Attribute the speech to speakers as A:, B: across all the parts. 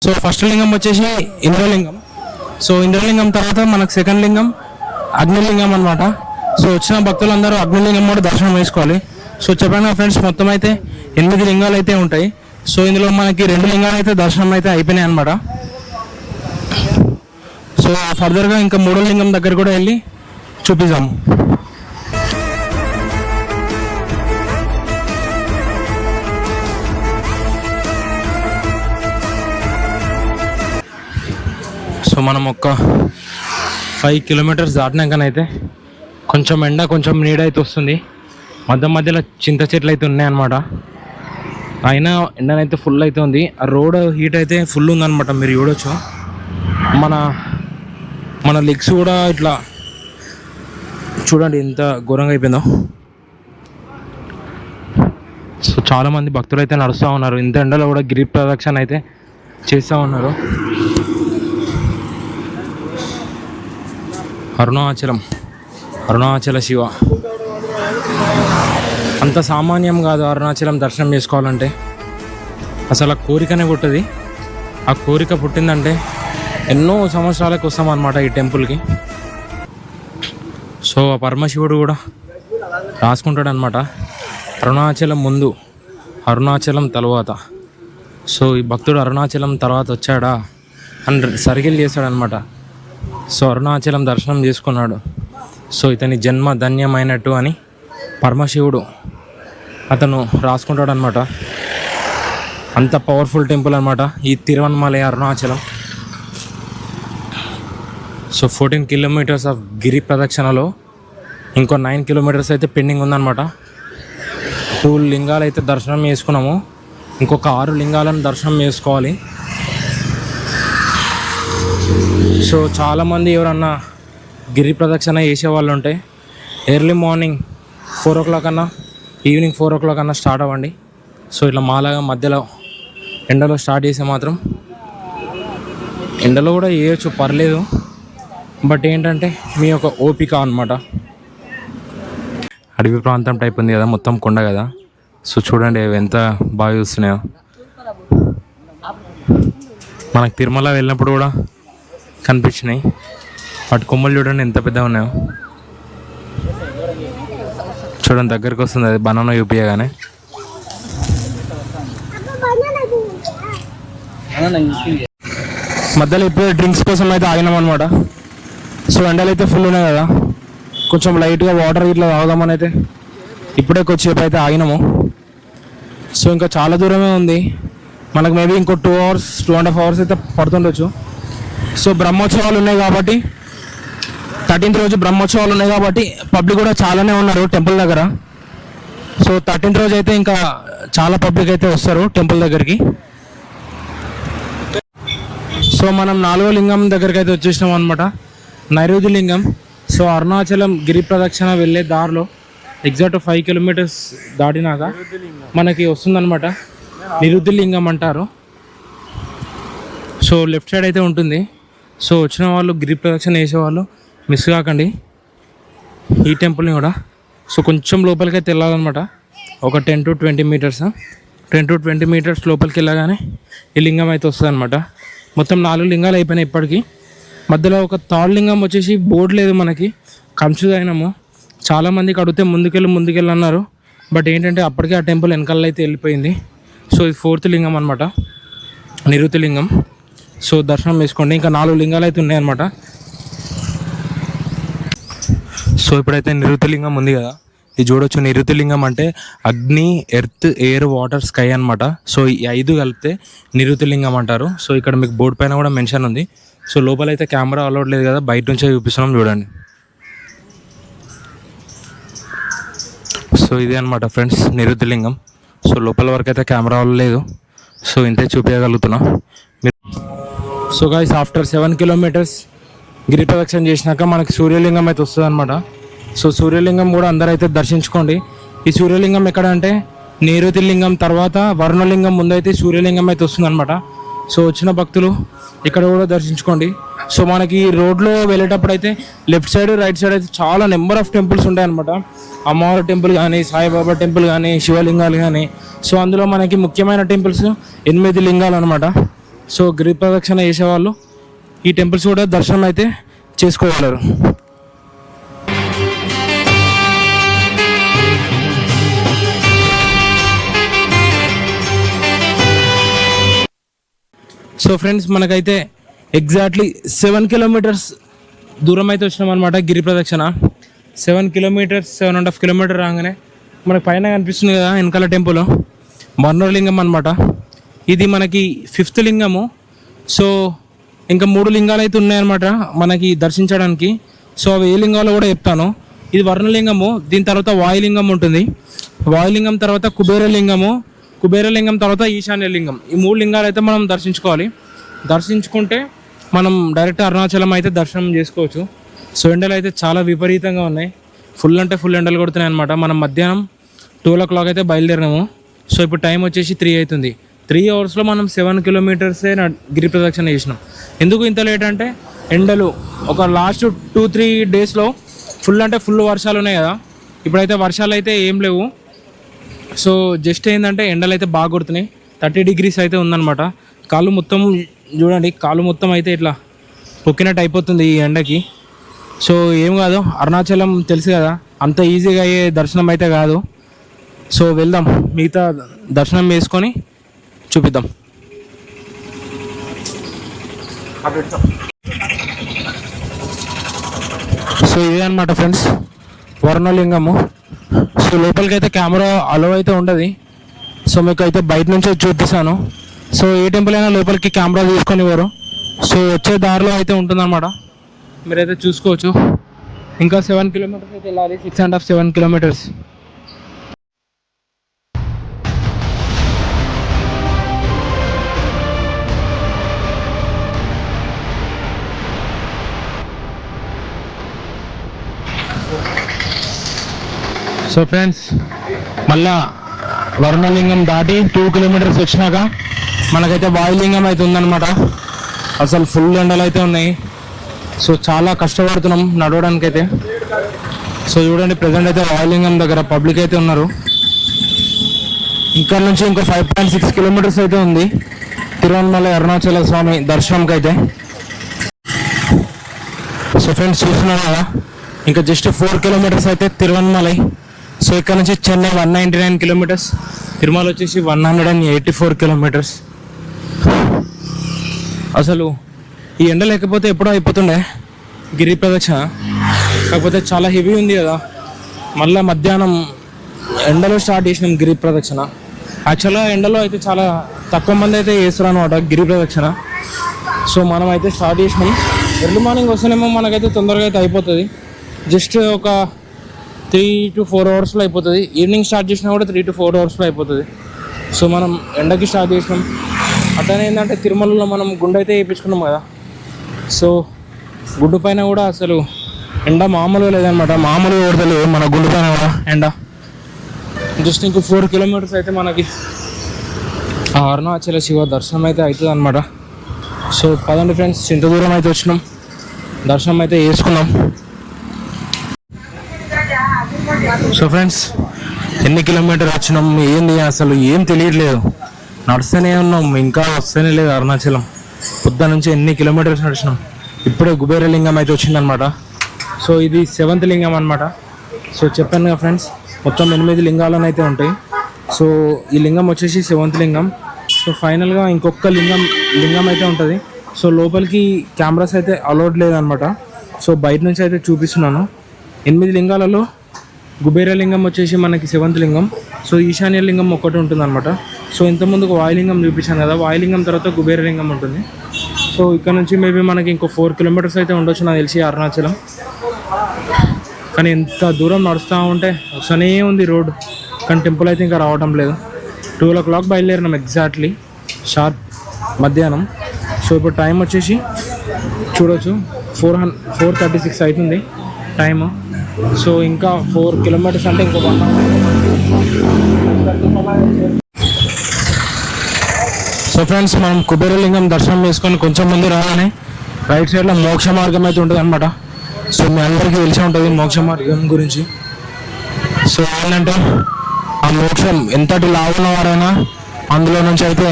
A: So first లింగం వచ్చేసి Indralingam. So Indralingam తర్వాత మనకు సెకండ్ లింగం అగ్నిలింగం అనమాట. సో వచ్చిన భక్తులందరూ అగ్నిలింగం కూడా దర్శనం చేసుకోవాలి. సో చెప్పండి ఫ్రెండ్స్, మొత్తం అయితే 8 లింగాలు అయితే ఉంటాయి. సో ఇందులో మనకి 2 లింగాలు అయితే దర్శనం అయితే అయిపోయినాయి అనమాట. సో ఫర్దర్గా ఇంకా 3వ లింగం దగ్గర కూడా వెళ్ళి చూపిద్దాము. సో మనం ఒక 5 కిలోమీటర్స్ దాటినాకనైతే కొంచెం ఎండ కొంచెం నీడ అయితే వస్తుంది. మధ్యలో చింత చెట్లు అయితే ఉన్నాయన్నమాట. అయినా ఎండనైతే ఫుల్ అయితే ఉంది. ఆ రోడ్ హీట్ అయితే ఫుల్ ఉందన్నమాట. మీరు చూడొచ్చు, మన లెగ్స్ కూడా ఇట్లా చూడండి ఎంత ఘోరంగా అయిపోయిందో. సో చాలామంది భక్తులు అయితే నడుస్తూ ఉన్నారు. ఇంత ఎండలో కూడా గిరి ప్రదక్షిణ అయితే చేస్తూ ఉన్నారు. అరుణాచల శివ అంత సామాన్యం కాదు. అరుణాచలం దర్శనం చేసుకోవాలంటే అసలు ఆ కోరికనే పుట్టది. ఆ కోరిక పుట్టిందంటే ఎన్నో సంవత్సరాలకు వస్తామన్నమాట ఈ టెంపుల్కి. సో ఆ పరమశివుడు కూడా రాసుకుంటాడు అనమాట, అరుణాచలం ముందు అరుణాచలం తర్వాత. సో ఈ భక్తుడు అరుణాచలం తర్వాత వచ్చాడా అని సర్కిల్ చేస్తాడనమాట. సో అరుణాచలం దర్శనం చేసుకున్నాడు. సో ఇతని జన్మ ధన్యమైనట్టు అని పరమశివుడు అతను రాసుకుంటాడు అనమాట. అంత పవర్ఫుల్ టెంపుల్ అనమాట ఈ Tiruvannamalai Arunachalam. So 14 kilometers of గిరి ప్రదక్షిణలో ఇంకో 9 కిలోమీటర్స్ అయితే పెండింగ్ ఉందన్నమాట. 2 లింగాలు అయితే దర్శనం చేసుకున్నాము. ఇంకొక 6 లింగాలను దర్శనం చేసుకోవాలి. సో చాలామంది ఎవరన్నా గిరి ప్రదక్షిణ చేసేవాళ్ళు ఉంటే ఎర్లీ మార్నింగ్ 4 o'clock అన్నా ఈవినింగ్ 4 o'clock అన్నా స్టార్ట్ అవ్వండి. సో ఇట్లా మాలాగా మధ్యలో ఎండలో స్టార్ట్ చేస్తే మాత్రం ఎండలో కూడా చేయొచ్చు, పర్లేదు. బట్ ఏంటంటే మీ యొక్క ఓపిక అనమాట. అడవి ప్రాంతం టైప్ ఉంది కదా, మొత్తం కొండ కదా. సో చూడండి ఎంత బాగా చూస్తున్నాయో. మనకు తిరుమల వెళ్ళినప్పుడు కూడా కనిపించినాయి. వాటి కొమ్మలు చూడండి ఎంత పెద్దగా ఉన్నాయో. చూడండి దగ్గరికి వస్తుంది అది బనానా చూపించగానే. మధ్యలో ఇప్పుడు డ్రింక్స్ కోసం అయితే ఆగినాం అనమాట. సో ఎండలు అయితే ఫుల్ ఉన్నాయి కదా, కొంచెం లైట్గా వాటర్ ఇట్లా తాగుదామని అయితే ఇప్పుడే కొద్దిసేపు అయితే ఆగినాము. సో ఇంకా చాలా దూరమే ఉంది మనకు. మేబీ ఇంకో 2 hours 2.5 hours అయితే పడుతుండొచ్చు. సో బ్రహ్మోత్సవాలు ఉన్నాయి కాబట్టి 13th రోజు బ్రహ్మోత్సవాలు ఉన్నాయి కాబట్టి పబ్లిక్ కూడా చాలానే ఉన్నారు టెంపుల్ దగ్గర. సో 13th రోజు అయితే ఇంకా చాలా పబ్లిక్ అయితే వస్తారు టెంపుల్ దగ్గరికి. సో మనం 4వ లింగం దగ్గరికి అయితే వచ్చేసినాం అనమాట, నైరుతి లింగం. సో అరుణాచలం గిరి ప్రదక్షిణ వెళ్ళే దారిలో ఎగ్జాక్ట్ 5 కిలోమీటర్స్ దాటినాక మనకి వస్తుందన్నమాట నిరుతి లింగం అంటారు. సో లెఫ్ట్ సైడ్ అయితే ఉంటుంది. సో వచ్చిన వాళ్ళు గిరి ప్రదక్షిణ వేసేవాళ్ళు మిస్ కాకండి ఈ టెంపుల్ని కూడా. సో కొంచెం లోపలికి అయితే వెళ్ళాలన్నమాట, ఒక 10 to 20 మీటర్స్ 10 to 20 మీటర్స్ లోపలికి వెళ్ళగానే ఈ లింగం అయితే వస్తుంది అనమాట. మొత్తం 4 లింగాలు అయిపోయినాయి ఇప్పటికీ. మధ్యలో ఒక 3rd లింగం వచ్చేసి బోర్డు లేదు మనకి, కన్ఫ్యూజ్ అయినాము. చాలామందికి అడిగితే ముందుకెళ్ళి అన్నారు. బట్ ఏంటంటే అప్పటికే ఆ టెంపుల్ వెనకాల అయితే వెళ్ళిపోయింది. సో ఇది 4th లింగం అనమాట, నిరుతి లింగం. సో దర్శనం చేసుకోండి. ఇంకా 4 లింగాలు అయితే ఉన్నాయన్నమాట. సో ఇప్పుడైతే నిరుతి లింగం ఉంది కదా, ఇది చూడొచ్చు. నిరుతి లింగం అంటే అగ్ని, ఎర్త్, ఎయిర్, వాటర్, స్కై అనమాట. సో ఈ 5 కలిపితే నిరుతి లింగం అంటారు. సో ఇక్కడ మీకు బోర్డు పైన కూడా మెన్షన్ ఉంది. సో లోపలైతే కెమెరా అలౌడ్ లేదు కదా, బయట నుంచే చూపిస్తున్నాం చూడండి. సో ఇదే అనమాట ఫ్రెండ్స్ నిరుతి లింగం. సో లోపల వరకు అయితే కెమెరా లేదు. సో ఇంతే చూపించగలుగుతున్నా. సో గైస్ ఆఫ్టర్ 7 కిలోమీటర్స్ గిరి ప్రదక్షిణ చేసినాక మనకి సూర్యలింగం అయితే వస్తుంది అనమాట. సో సూర్యలింగం కూడా అందరైతే దర్శించుకోండి. ఈ సూర్యలింగం ఎక్కడ అంటే నిరుతి లింగం తర్వాత వరుణలింగం ముందైతే సూర్యలింగం అయితే వస్తుంది అనమాట. సో వచ్చిన భక్తులు ఇక్కడ కూడా దర్శించుకోండి. సో మనకి రోడ్లో వెళ్ళేటప్పుడు అయితే లెఫ్ట్ సైడ్ రైట్ సైడ్ అయితే చాలా నెంబర్ ఆఫ్ టెంపుల్స్ ఉంటాయి అనమాట. అమ్మవారి టెంపుల్ కానీ, సాయిబాబా టెంపుల్ కానీ, శివలింగాలు కానీ. సో అందులో మనకి ముఖ్యమైన టెంపుల్స్ 8 లింగాలు అనమాట. సో గిరి ప్రదక్షిణ చేసేవాళ్ళు ఈ టెంపుల్స్ కూడా దర్శనం అయితే చేసుకోగలరు. సో ఫ్రెండ్స్ మనకైతే ఎగ్జాక్ట్లీ 7 కిలోమీటర్స్ దూరం అయితే వచ్చినాం అనమాట గిరి ప్రదక్షిణ. 7 కిలోమీటర్స్ 7.5 కిలోమీటర్ రాగానే మనకు పైన కనిపిస్తుంది కదా వెనకాల టెంపుల్ వర్ణలింగం అనమాట. ఇది మనకి 5th లింగము. సో ఇంకా 3 లింగాలు అయితే ఉన్నాయన్నమాట మనకి దర్శించడానికి. సో అవి ఏ లింగాలో కూడా చెప్తాను. ఇది వర్ణలింగము, దీని తర్వాత వాయులింగం ఉంటుంది, వాయులింగం తర్వాత కుబేరలింగం తర్వాత ఈశాన్యలింగం. ఈ 3 లింగాలు అయితే మనం దర్శించుకోవాలి. దర్శించుకుంటే మనం డైరెక్ట్ అరుణాచలం అయితే దర్శనం చేసుకోవచ్చు. సో ఎండలు అయితే చాలా విపరీతంగా ఉన్నాయి, ఫుల్ అంటే ఫుల్ ఎండలు కొడుతున్నాయి అనమాట. మనం మధ్యాహ్నం 12 o'clock అయితే బయలుదేరినాము. సో ఇప్పుడు టైం వచ్చేసి 3 అవుతుంది. 3 అవర్స్లో మనం 7 కిలోమీటర్సే గిరి ప్రదక్షిణ చేసినాం. ఎందుకు ఇంత లేట్ అంటే ఎండలు ఒక లాస్ట్ 2-3 డేస్లో ఫుల్ అంటే ఫుల్ వర్షాలు ఉన్నాయి కదా. ఇప్పుడైతే వర్షాలు అయితే ఏం లేవు. సో జస్ట్ ఏంటంటే ఎండలు అయితే బాగా కొడుతున్నాయి. 30 degrees అయితే ఉందన్నమాట. కాళ్ళు మొత్తం చూడండి, కాళ్ళు మొత్తం అయితే ఇట్లా పొక్కినట్టు అయిపోతుంది ఈ ఎండకి. సో ఏం కాదు, అరుణాచలం తెలుసు కదా, అంత ఈజీగా అయ్యే దర్శనం అయితే కాదు. సో వెళ్దాం, మిగతా దర్శనం చేసుకొని చూపిద్దాం. సో ఇదే అనమాట ఫ్రెండ్స్ వర్ణలింగము. సో లోపలికి అయితే కెమెరా అలో అయితే ఉండదు. సో మీకు అయితే బయట నుంచి చూపిస్తాను. సో ఏ టెంపుల్ అయినా లోపలికి కెమెరా తీసుకొని ఇవ్వరు. సో వచ్చే దారిలో అయితే ఉంటుందన్నమాట, మీరైతే చూసుకోవచ్చు. ఇంకా 7 కిలోమీటర్స్ అయితే వెళ్ళాలి, 6.5-7 కిలోమీటర్స్. సో ఫ్రెండ్స్ మళ్ళా వర్ణలింగం దాటి 2 కిలోమీటర్స్ వచ్చినాక మనకైతే వాయులింగం అయితే ఉందన్నమాట. అసలు ఫుల్ ఎండలు అయితే ఉన్నాయి. సో చాలా కష్టపడుతున్నాం నడవడానికి అయితే. సో చూడండి, ప్రజెంట్ అయితే వాయులింగం దగ్గర పబ్లిక్ అయితే ఉన్నారు. ఇక్కడ నుంచి ఇంకో 5.6 కిలోమీటర్స్ అయితే ఉంది తిరువణమలై అరుణాచల స్వామి దర్శనంకి అయితే. సో ఫ్రెండ్స్ చూస్తున్నారు కదా, ఇంకా జస్ట్ 4 కిలోమీటర్స్ అయితే తిరువణమలై. సో ఇక్కడ నుంచి చెన్నై 199 కిలోమీటర్స్, తిరుమల వచ్చేసి 184 కిలోమీటర్స్. అసలు ఈ ఎండ లేకపోతే ఎప్పుడో అయిపోతుండే గిరి ప్రదక్షిణ, కాకపోతే చాలా హెవీ ఉంది కదా. మళ్ళీ మధ్యాహ్నం ఎండలో స్టార్ట్ చేసినాం గిరి ప్రదక్షిణ. యాక్చువల్గా ఎండలో అయితే చాలా తక్కువ మంది అయితే చేస్తారు అనమాట గిరి ప్రదక్షిణ. సో మనం అయితే స్టార్ట్ చేసినాం. ఎర్లీ మార్నింగ్ వస్తేనేమో మనకైతే తొందరగా అయితే అయిపోతుంది. జస్ట్ ఒక 3 to 4 అవర్స్లో అయిపోతుంది. ఈవినింగ్ స్టార్ట్ చేసినా కూడా 3 to 4 అవర్స్లో అయిపోతుంది. సో మనం ఎండకి స్టార్ట్ చేసినాం. అట్లనే ఏంటంటే తిరుమలలో మనం గుండు అయితే వేయించుకున్నాం కదా. సో గుండు పైన కూడా అసలు ఎండ మామూలుగా లేదనమాట, మామూలుగా కొడతలేదు మన గుండు పైన కూడా ఎండ. జస్ట్ ఇంకో 4 కిలోమీటర్స్ అయితే మనకి ఆ అరుణాచల శివ దర్శనం అయితే అవుతుంది అనమాట. సో పదండి ఫ్రెండ్స్, ఇంత దూరం అయితే వచ్చినాం, దర్శనం అయితే చేసుకున్నాం. సో ఫ్రెండ్స్ ఎన్ని కిలోమీటర్ వచ్చినాం ఏంది అసలు ఏం తెలియట్లేదు. నడుస్తూనే ఉన్నాం, ఇంకా వస్తూనే లేదు అరుణాచలం. పొద్దు నుంచి ఎన్ని కిలోమీటర్స్ నడిచినాం. ఇప్పుడే కుబేరలింగం అయితే వచ్చిందనమాట. సో ఇది 7th లింగం అనమాట. సో చెప్పాను కదా ఫ్రెండ్స్, మొత్తం 8 లింగాలను అయితే ఉంటాయి. సో ఈ లింగం వచ్చేసి 7th లింగం. సో ఫైనల్గా ఇంకొక లింగం అయితే ఉంటుంది. సో లోపలికి కెమెరాస్ అయితే అలౌడ్ లేదనమాట. సో బయట నుంచి అయితే చూపిస్తున్నాను. 8 లింగాలలో కుబేరలింగం వచ్చేసి మనకి 7th లింగం. సో ఈశాన్య లింగం ఒకటి ఉంటుంది అనమాట. సో ఇంతకుముందుకు వాయులింగం చూపించాను కదా, వాయులింగం తర్వాత కుబేరలింగం ఉంటుంది. సో ఇక్కడ నుంచి మేబీ మనకి ఇంకో 4 కిలోమీటర్స్ అయితే ఉండొచ్చు నాకు తెలిసి అరుణాచలం. కానీ ఎంత దూరం నడుస్తూ ఉంటే వస్తూనే ఉంది రోడ్, కానీ టెంపుల్ అయితే ఇంకా రావడం లేదు. 12 o'clock బయలుదేరినాం ఎగ్జాక్ట్లీ షార్ప్ మధ్యాహ్నం. సో ఇప్పుడు టైం వచ్చేసి చూడవచ్చు 4:36 అవుతుంది టైము. సో ఇంకా 4 కిలోమీటర్స్ అంటే ఇంకో 1 hour. సో ఫ్రెండ్స్ మనం కుబేరలింగం దర్శనం చేసుకొని కొంచెం ముందు రాగానే రైట్ సైడ్లో మోక్ష మార్గం అయితే ఉంటుంది అనమాట. సో మీ అందరికీ తెలిసి ఉంటుంది మోక్ష మార్గం గురించి. సో ఏంటంటే ఆ మోక్షం ఎంతటి లావున్న వారైనా అందులో నుంచి అయితే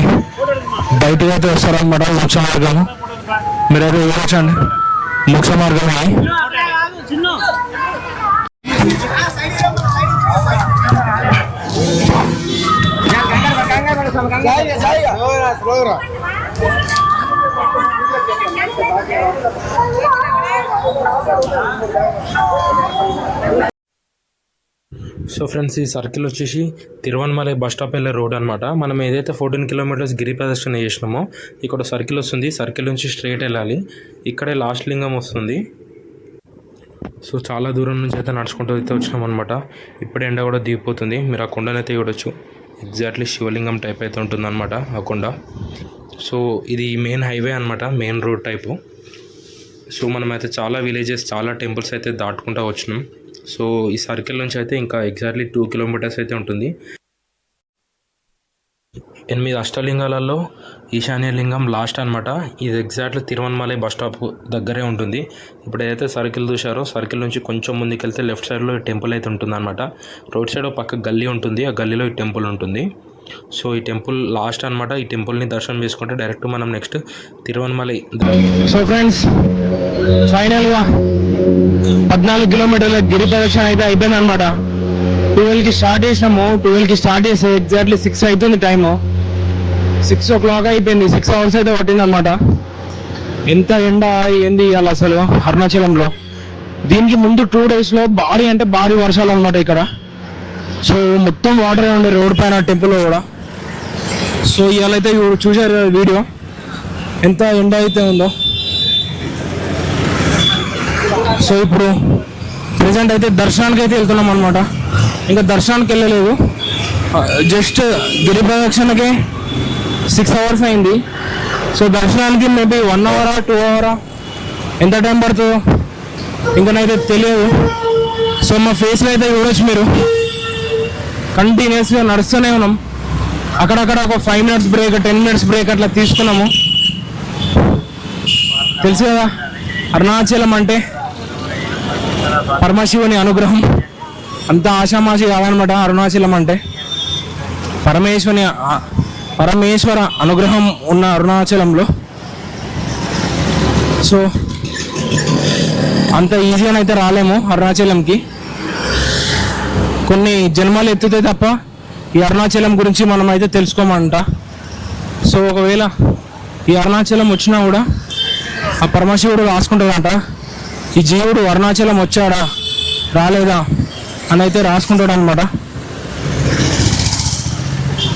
A: బయటకు అయితే వస్తారనమాట మోక్ష మార్గం. మీరైతే చూడొచ్చండి మోక్ష మార్గం ఇది. సో ఫ్రెండ్స్, ఈ సర్కిల్ వచ్చేసి తిరువన్మలై బస్ స్టాప్ వెళ్ళే రోడ్ అనమాట. మనం ఏదైతే 14 కిలోమీటర్స్ గిరి ప్రదర్శన చేసినామో ఇక్కడ సర్కిల్ వస్తుంది. సర్కిల్ నుంచి స్ట్రైట్ వెళ్ళాలి. ఇక్కడే లాస్ట్ లింగం వస్తుంది. సో చాలా దూరం నుంచి అయితే నడుచుకుంటూ అయితే వచ్చినాం అనమాట. ఇప్పుడే ఎండ కూడా దిగిపోతుంది. మీరు ఆ కొండనైతే చూడొచ్చు. ఎగ్జాక్ట్లీ శివలింగం టైప్ అయితే ఉంటుంది అనమాట ఆ కొండ. సో ఇది మెయిన్ హైవే అనమాట, మెయిన్ రోడ్ టైపు. సో మనమైతే చాలా విలేజెస్, చాలా టెంపుల్స్ అయితే దాటుకుంటూ వచ్చినాం. సో ఈ సర్కిల్ నుంచి అయితే ఇంకా ఎగ్జాక్ట్లీ 2 కిలోమీటర్స్ అయితే ఉంటుంది. 8 అష్టలింగాలలో ఈశాన్య లింగం లాస్ట్ అనమాట. ఇది ఎగ్జాక్ట్లీ తిరువన్మలై బస్ స్టాప్ దగ్గరే ఉంటుంది. ఇప్పుడు ఏదైతే సర్కిల్ చూశారో సర్కిల్ నుంచి కొంచెం ముందుకు వెళ్తే లెఫ్ట్ సైడ్లో ఈ టెంపుల్ అయితే ఉంటుంది అనమాట. రోడ్ సైడ్ పక్క గల్లీ ఉంటుంది, ఆ గల్లీలో ఈ టెంపుల్ ఉంటుంది. సో ఈ టెంపుల్ లాస్ట్ అనమాట. ఈ టెంపుల్ని దర్శనం చేసుకుంటే డైరెక్ట్ మనం నెక్స్ట్ తిరువన్మలై. సో ఫ్రెండ్స్, ఫైనల్గా 14 కిలోమీటర్ల గిరి ప్రదక్షిణ అయితే అయిపోయింది అనమాట. 12కి స్టార్ట్ చేసినాము. 12కి స్టార్ట్ చేస్తే ఎగ్జాక్ట్లీ 6 అవుతుంది టైము. 6 o'clock అయిపోయింది. 6 hours అయితే పట్టింది అనమాట. ఎంత ఎండ ఏంది ఇవాళ అసలు అరుణాచలంలో. దీనికి ముందు 2 daysలో భారీ అంటే భారీ వర్షాలు అనమాట ఇక్కడ. సో మొత్తం వాటర్ ఉండే రోడ్ పైన, టెంపుల్లో కూడా. సో ఇవాళ అయితే చూశారు వీడియో ఎంత ఎండ అయితే ఉందో. సో ఇప్పుడు ప్రజెంట్ అయితే దర్శనానికి అయితే వెళ్తున్నాం అనమాట. ఇంకా దర్శనానికి వెళ్ళలేదు, జస్ట్ గిరి ప్రదక్షిణకి 6 hours అయింది. సో దర్శనానికి మేబీ 1 hour 2 hour ఎంత టైం పడుతుందో ఇంకనైతే తెలియదు. సో మా ఫేస్లో అయితే చూడొచ్చు మీరు, కంటిన్యూస్గా నడుస్తూనే ఉన్నాం. అక్కడక్కడ ఒక 5 minutes బ్రేక్, 10 minutes బ్రేక్ అట్లా తీసుకున్నాము. తెలుసు కదా అరుణాచలం అంటే పరమశివుని అనుగ్రహం. అంత ఆషామాషి కాదనమాట అరుణాచలం అంటే. పరమేశ్వర అనుగ్రహం ఉన్న అరుణాచలంలో. సో అంత ఈజీగా అయితే రాలేము అరుణాచలంకి. కొన్ని జన్మలు ఎత్తితే తప్ప ఈ అరుణాచలం గురించి మనం అయితే తెలుసుకోమంట. సో ఒకవేళ ఈ అరుణాచలం వచ్చినా కూడా ఆ పరమశివుడు రాసుకుంటాడంట, ఈ జీవుడు అరుణాచలం వచ్చాడా రాలేదా అని అయితే రాసుకుంటాడు అనమాట.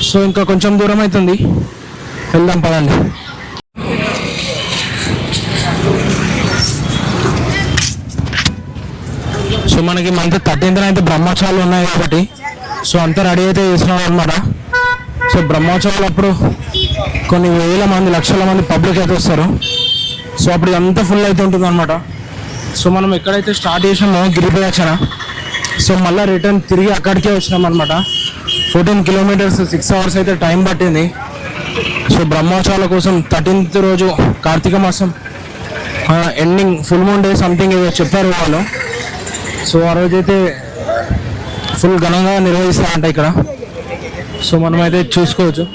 A: సో ఇంకా కొంచెం దూరం అవుతుంది, వెళ్దాం పదండి. సో మనకి మంత్ 13th అయితే బ్రహ్మోత్సవాలు ఉన్నాయి కాబట్టి సో అంతా రెడీ అయితే చేస్తున్నాం అనమాట. సో బ్రహ్మోత్సవాలు అప్పుడు కొన్ని వేల మంది, లక్షల మంది పబ్లిక్ అయితే వస్తారు. సో అప్పుడు అంతా ఫుల్ అయితే ఉంటుంది అనమాట. సో మనం ఎక్కడైతే స్టార్ట్ చేసామో గిరి ప్రదక్షిణ, సో మళ్ళీ రిటర్న్ తిరిగి అక్కడికే వచ్చినాం అనమాట. 14 kilometers 6 hours అయితే టైం పట్టింది. సో బ్రహ్మోత్సవాల కోసం 13th రోజు కార్తీక మాసం ending full moon day something ఏదో చెప్పారు వాళ్ళు. సో ఆ రోజైతే ఫుల్ ఘనంగా నిర్వహిస్తారంట ఇక్కడ. సో మనమైతే చూసుకోవచ్చు.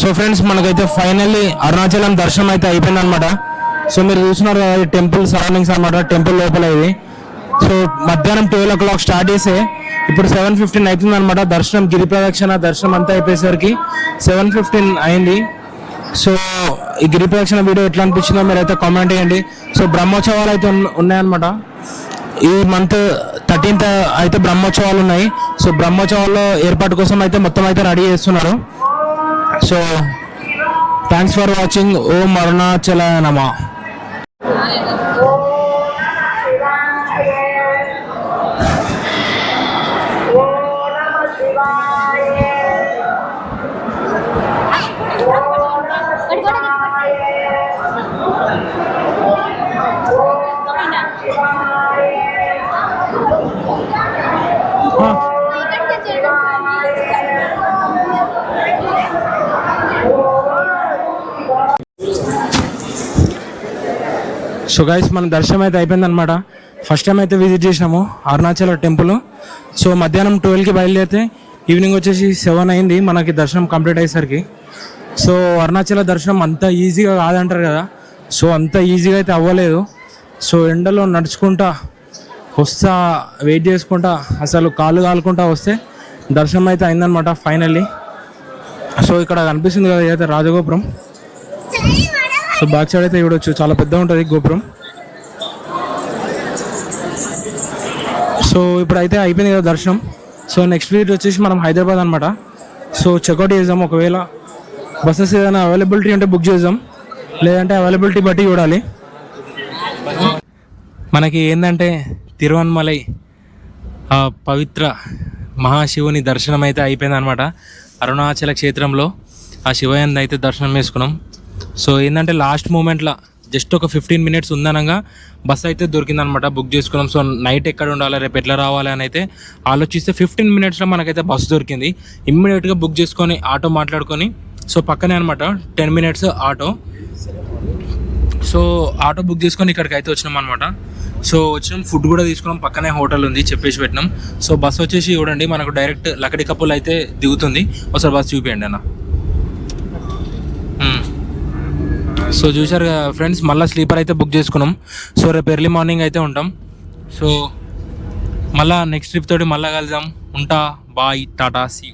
A: సో ఫ్రెండ్స్, మనకైతే ఫైనల్లీ అరుణాచలం దర్శనం అయితే అయిపోయింది అనమాట. సో మీరు చూస్తున్నారు కదా టెంపుల్ సరౌండింగ్స్ అనమాట, టెంపుల్ లోపల ఇది. సో మధ్యాహ్నం 12 o'clock స్టార్ట్ చేస్తే ఇప్పుడు 7:15 అవుతుంది అనమాట. దర్శనం, గిరి ప్రదక్షిణ దర్శనం అంతా అయిపోయేసరికి 7:15 అయింది. సో ఈ గిరి ప్రదక్షిణ వీడియో ఎట్లా అనిపించిందో మీరు అయితే కామెంట్ చేయండి. సో బ్రహ్మోత్సవాలు అయితే ఉన్నాయన్నమాట. ఈ మంత్ 13th అయితే బ్రహ్మోత్సవాలు ఉన్నాయి. సో బ్రహ్మోత్సవాల్లో ఏర్పాటు కోసం అయితే మొత్తం అయితే రెడీ చేస్తున్నారు. So thanks for watching. ఓం అరుణాచలాయ నమః. సో గైస్ మన దర్శనం అయితే అయిపోయిందనమాట. ఫస్ట్ టైం అయితే విజిట్ చేసినాము అరుణాచల టెంపుల్. సో మధ్యాహ్నం 12కి బయలుదేరితే ఈవినింగ్ వచ్చేసి 7 అయింది మనకి దర్శనం కంప్లీట్ అయ్యేసరికి. సో అరుణాచల దర్శనం అంత ఈజీగా కాదంటారు కదా, సో అంత ఈజీగా అయితే అవ్వలేదు. సో ఎండలో నడుచుకుంటా వస్తా వెయిట్ చేసుకుంటా అసలు కాళ్ళు కాలుకుంటా వస్తే దర్శనం అయితే అయిందనమాట ఫైనల్లీ. సో ఇక్కడ కనిపిస్తుంది కదా అయితే రాజగోపురం. సో బ్యాక్ సైడ్ అయితే చూడొచ్చు, చాలా పెద్దగా ఉంటుంది గోపురం. సో ఇప్పుడైతే అయిపోయింది కదా దర్శనం. సో నెక్స్ట్ వీక్ వచ్చేసి మనం హైదరాబాద్ అనమాట. సో చెక్అవుట్ చేద్దాం, ఒకవేళ బస్సెస్ ఏదైనా అవైలబిలిటీ ఉంటే బుక్ చేద్దాం, లేదంటే అవైలబిలిటీ బట్టి చూడాలి. మనకి ఏంటంటే తిరువన్మలై ఆ పవిత్ర మహాశివుని దర్శనం అయితే అయిపోయింది అనమాట. అరుణాచల క్షేత్రంలో ఆ శివయ్యని అయితే దర్శనం చేసుకున్నాం. సో ఏంటంటే లాస్ట్ మూమెంట్లో జస్ట్ ఒక 15 minutes ఉందనగా బస్ అయితే దొరికిందనమాట, బుక్ చేసుకున్నాం. సో నైట్ ఎక్కడ ఉండాలి, రేపు ఎట్లా రావాలి అని అయితే ఆలోచిస్తే 15 minutesలో మనకైతే బస్సు దొరికింది. ఇమ్మీడియట్గా బుక్ చేసుకొని ఆటో మాట్లాడుకొని, సో పక్కనే అనమాట 10 minutes auto. So auto book చేసుకొని ఇక్కడికి అయితే వచ్చినాం అనమాట. సో వచ్చినాం, ఫుడ్ కూడా తీసుకున్నాం, పక్కనే హోటల్ ఉంది చెప్పేసి పెట్టినాం. సో బస్ వచ్చేసి చూడండి మనకు డైరెక్ట్ లకడి కప్పులు అయితే దిగుతుంది. ఒకసారి బస్ చూపించండి అన్న. సో చూసారు కదా ఫ్రెండ్స్, మళ్ళీ స్లీపర్ అయితే బుక్ చేసుకున్నాం. సో రేపు ఎర్లీ మార్నింగ్ అయితే ఉంటాం. సో మళ్ళీ నెక్స్ట్ ట్రిప్ తోటి మళ్ళీ కలుద్దాం. ఉంటా, బాయ్, టాటా, సీ.